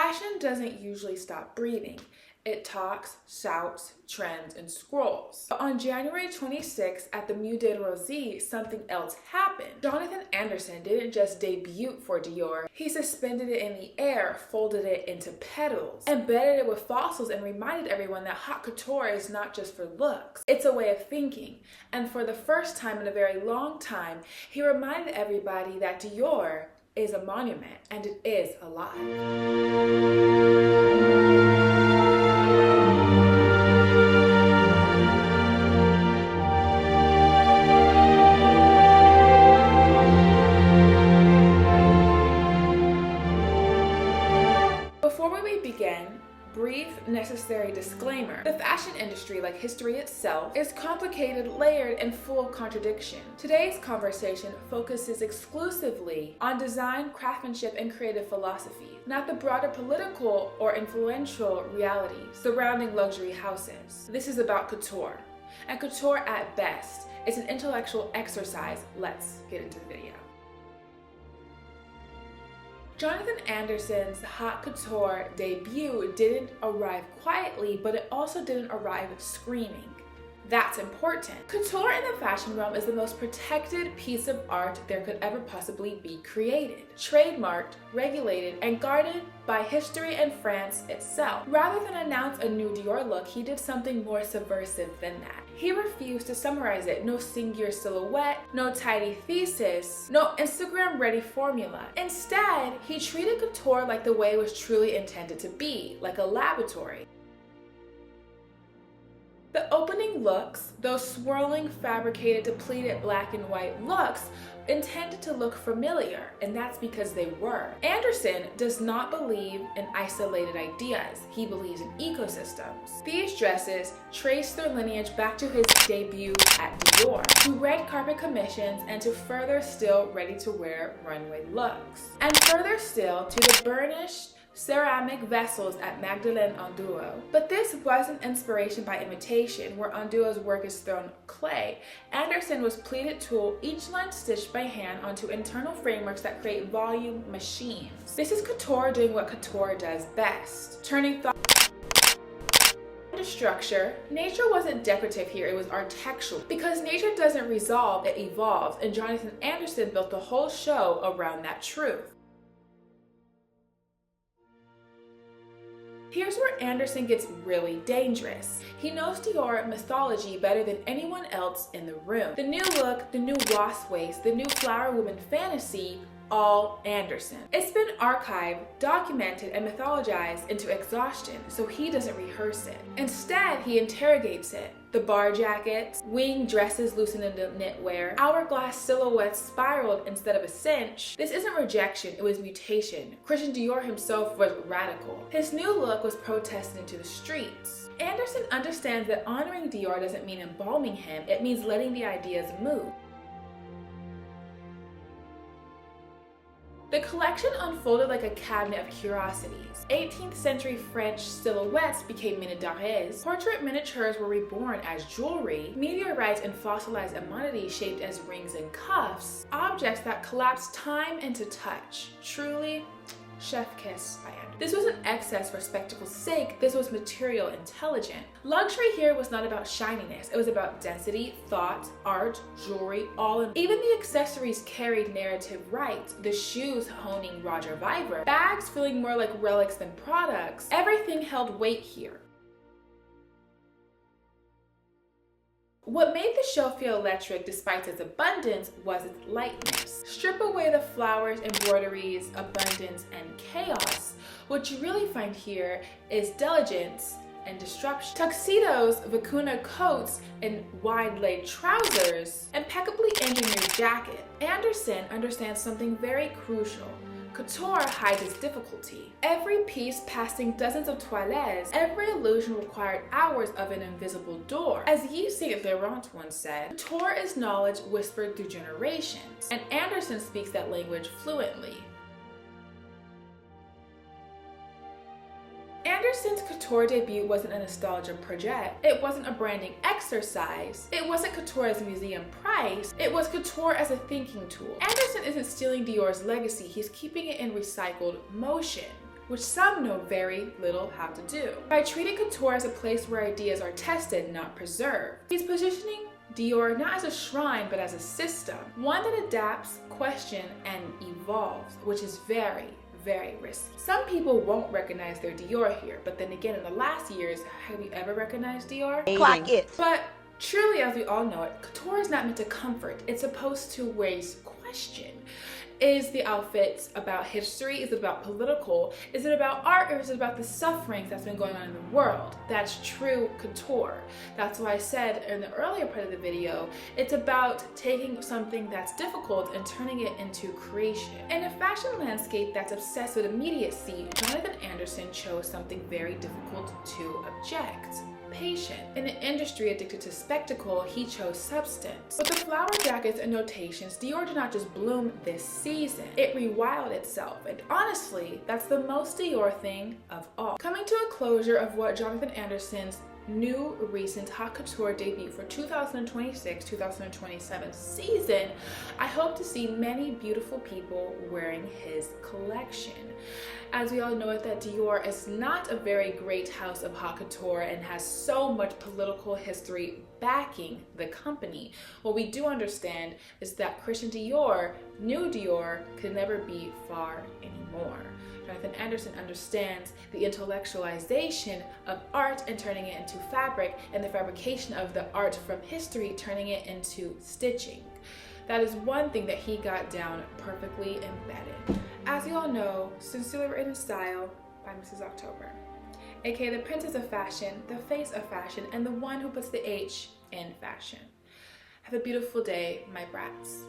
Fashion doesn't usually stop breathing. It talks, shouts, trends, and scrolls. But on January 26th at the Musée Rodin, something else happened. Jonathan Anderson didn't just debut for Dior. He suspended it in the air, folded it into petals, embedded it with fossils, and reminded everyone that haute couture is not just for looks. It's a way of thinking. And for the first time in a very long time, he reminded everybody that Dior is a monument, and it is alive. Before we begin, brief necessary disclaimer. The fashion industry, like history itself, is complicated, layered, and full of contradiction. Today's conversation focuses exclusively on design, craftsmanship, and creative philosophy, not the broader political or influential realities surrounding luxury houses. This is about couture, and couture at best is an intellectual exercise. Let's get into the video. Jonathan Anderson's haute couture debut didn't arrive quietly, but it also didn't arrive screaming. That's important. Couture in the fashion realm is the most protected piece of art there could ever possibly be created. Trademarked, regulated, and guarded by history and France itself. Rather than announce a new Dior look, he did something more subversive than that. He refused to summarize it. No singular silhouette, no tidy thesis, no Instagram-ready formula. Instead, he treated couture like the way it was truly intended to be, like a laboratory. The opening looks, those swirling, fabricated, pleated black and white looks, intended to look familiar, and that's because they were. Anderson does not believe in isolated ideas. He believes in ecosystems. These dresses trace their lineage back to his debut at Dior, to red carpet commissions, and to further still ready-to-wear runway looks. And further still to the burnished ceramic vessels at Magdalene Odundo. But this wasn't inspiration by imitation, where Ondundo's work is thrown clay. Anderson was pleated tulle, each line stitched by hand onto internal frameworks that create volume machines. This is couture doing what couture does best, turning thought into structure. Nature wasn't decorative here, it was architectural. Because nature doesn't resolve, it evolves, and Jonathan Anderson built the whole show around that truth. Here's where Anderson gets really dangerous. He knows Dior mythology better than anyone else in the room. The new look, the new wasp waist, the new flower woman fantasy, all Anderson. It's been archived, documented, and mythologized into exhaustion, so he doesn't rehearse it. Instead, he interrogates it. The bar jackets, wing dresses loosened into knitwear, hourglass silhouettes spiraled instead of a cinch. This isn't rejection, it was mutation. Christian Dior himself was radical. His new look was protested into the streets. Anderson understands that honoring Dior doesn't mean embalming him, it means letting the ideas move. The collection unfolded like a cabinet of curiosities. 18th century French silhouettes became meteorites. Portrait miniatures were reborn as jewelry. Meteorites and fossilized amenities shaped as rings and cuffs. Objects that collapsed time into touch. Truly, chef kiss by Anderson. This wasn't excess for spectacle's sake, this was material intelligent. Luxury here was not about shininess, it was about density, thought, art, jewelry, all in. Even the accessories carried narrative rights, the shoes honing Roger Viver, bags feeling more like relics than products. Everything held weight here. What made the show feel electric despite its abundance was its lightness. Strip away the flowers, embroideries, abundance, and chaos. What you really find here is diligence and disruption. Tuxedos, vicuna coats, and wide-leg trousers, impeccably engineered jacket. Anderson understands something very crucial. Couture hides its difficulty. Every piece passing dozens of toilettes, every illusion required hours of an invisible door. As Yves Saint Laurent once said, couture is knowledge whispered through generations, and Anderson speaks that language fluently. Anderson's couture debut wasn't a nostalgia project. It wasn't a branding exercise. It wasn't couture as a museum price. It was couture as a thinking tool. Anderson isn't stealing Dior's legacy. He's keeping it in recycled motion. which some know very little how to do. By treating couture as a place where ideas are tested, not preserved, he's positioning Dior not as a shrine, but as a system, one that adapts, questions, and evolves, which is very, very risky. Some people won't recognize their Dior here, but then again, in the last years, have you ever recognized Dior? Clock it. But truly, as we all know it, couture is not meant to comfort. It's supposed to raise question. Is the outfit about history? Is it about political? Is it about art, or is it about the sufferings that's been going on in the world? That's true couture. That's why I said in the earlier part of the video, it's about taking something that's difficult and turning it into creation. In a fashion landscape that's obsessed with immediacy, Jonathan Anderson chose something very difficult to object. Patient. In an industry addicted to spectacle, he chose substance. With the flower jackets and notations, Dior did not just bloom this season, it rewilded itself, and honestly, that's the most Dior thing of all. Coming to a closure of what Jonathan Anderson's new recent Haute Couture debut for 2026-2027 season, I hope to see many beautiful people wearing his collection. As we all know it, that Dior is not a very great house of haute couture and has so much political history backing the company. What we do understand is that Christian Dior, new Dior, could never be far anymore. Jonathan Anderson understands the intellectualization of art and turning it into fabric, and the fabrication of the art from history, turning it into stitching. That is one thing that he got down perfectly embedded. As you all know, Sincerely Written in Style by Mrs. October, aka the princess of fashion, the face of fashion, and the one who puts the H in fashion. Have a beautiful day, my brats.